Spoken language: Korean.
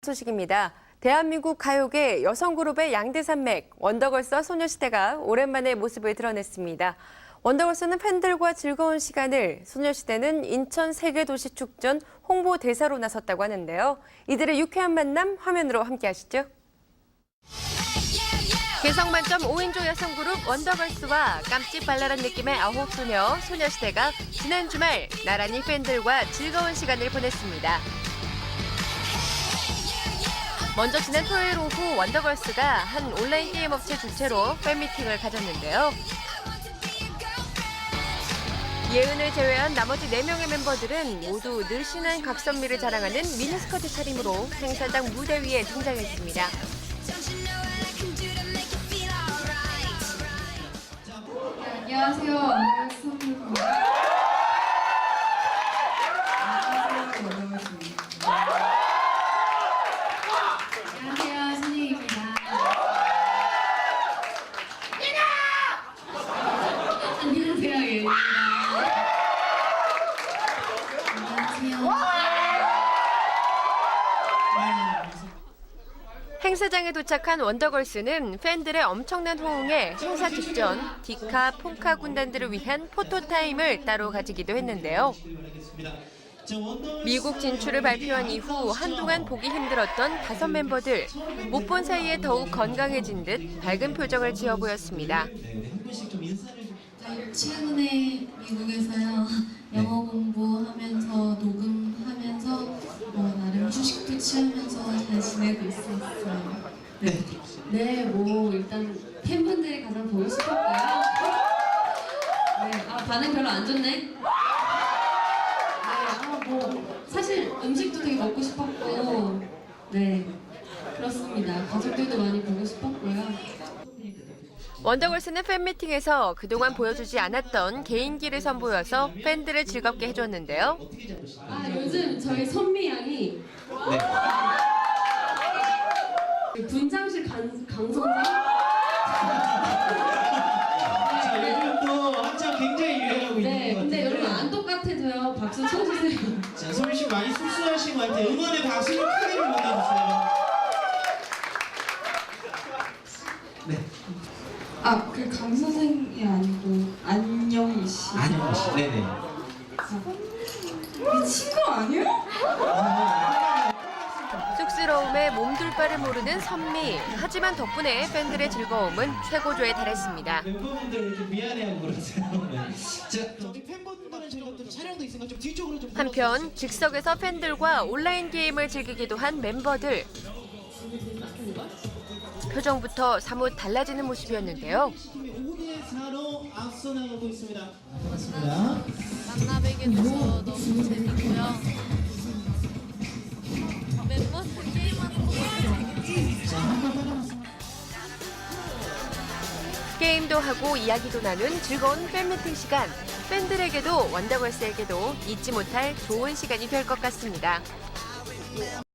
소식입니다. 대한민국 가요계 여성 그룹의 양대 산맥 원더걸스와 소녀시대가 오랜만에 모습을 드러냈습니다. 원더걸스는 팬들과 즐거운 시간을, 소녀시대는 인천 세계도시축전 홍보대사로 나섰다고 하는데요. 이들의 유쾌한 만남 화면으로 함께 하시죠. 개성 만점 5인조 여성 그룹 원더걸스와 깜찍발랄한 느낌의 아홉 소녀, 소녀시대가 지난 주말 나란히 팬들과 즐거운 시간을 보냈습니다. 먼저 지난 토요일 오후 원더걸스가 한 온라인 게임 업체 주최로 팬미팅을 가졌는데요. 예은을 제외한 나머지 4명의 멤버들은 모두 늘씬한 각선미를 자랑하는 미니스커트 차림으로 행사장 무대 위에 등장했습니다. 안녕하세요. 원더걸스입니다. 안녕하세요. 선생님입니다. 안녕하세요. 예은입니다. 안녕하세요. 행사장에 도착한 원더걸스는 팬들의 엄청난 호응에 행사 직전 디카, 폰카 군단들을 위한 포토타임을 따로 가지기도 했는데요. 미국 진출을 발표한 이후 한동안 보기 힘들었던 5 멤버들, 못 본 사이에 더욱 건강해진 듯 밝은 표정을 지어 보였습니다. 최근에 미국에서요, 영어 공부하면서 녹음하면서 나름 휴식도 취하면서 잘 지내고 있었어요. 네, 일단 팬분들이 가장 보고 싶었고요. 반응 별로 안 좋네. 사실 음식도 되게 먹고 싶었고, 그렇습니다. 가족들도 많이 보고 싶었고요. 원더걸스는 팬미팅에서 그동안 보여주지 않았던 개인기를 선보여서 팬들을 즐겁게 해줬는데요. 요즘 저희 선미 양이 분장실 강선생? 요즘 또 한참 굉장히 유행하고 있는 것 근데 같아요. 여러분 안 똑같아도요. 박수 쳐주세요. 자, 소미 씨 많이 쑥스러우신 것 같아요. 응원의 박수를 크게 좀 보내주세요. 네. 그 강 선생이 아니고 안영희 씨. 안녕 씨. 네네. 미친 거 아니야? 쑥스러움에 몸둘 바를 모르는 선미. 하지만 덕분에 팬들의 즐거움은 최고조에 달했습니다. 멤버분들 좀 미안해하고 그러세요. 자, 우리 팬분들은 저희가 또 촬영도 있으니까 좀 뒤쪽으로 좀. 한편 즉석에서 팬들과 온라인 게임을 즐기기도 한 멤버들. 표정부터 사뭇 달라지는 모습이었는데요. 5대4로 앞서 나가고 있습니다. 반갑습니다. 만나뵙게 돼서 너무 재밌고요. 멤버들 게임하는 거 게임도 하고 이야기도 나눈 즐거운 팬미팅 시간. 팬들에게도 원더걸스에게도 잊지 못할 좋은 시간이 될 것 같습니다.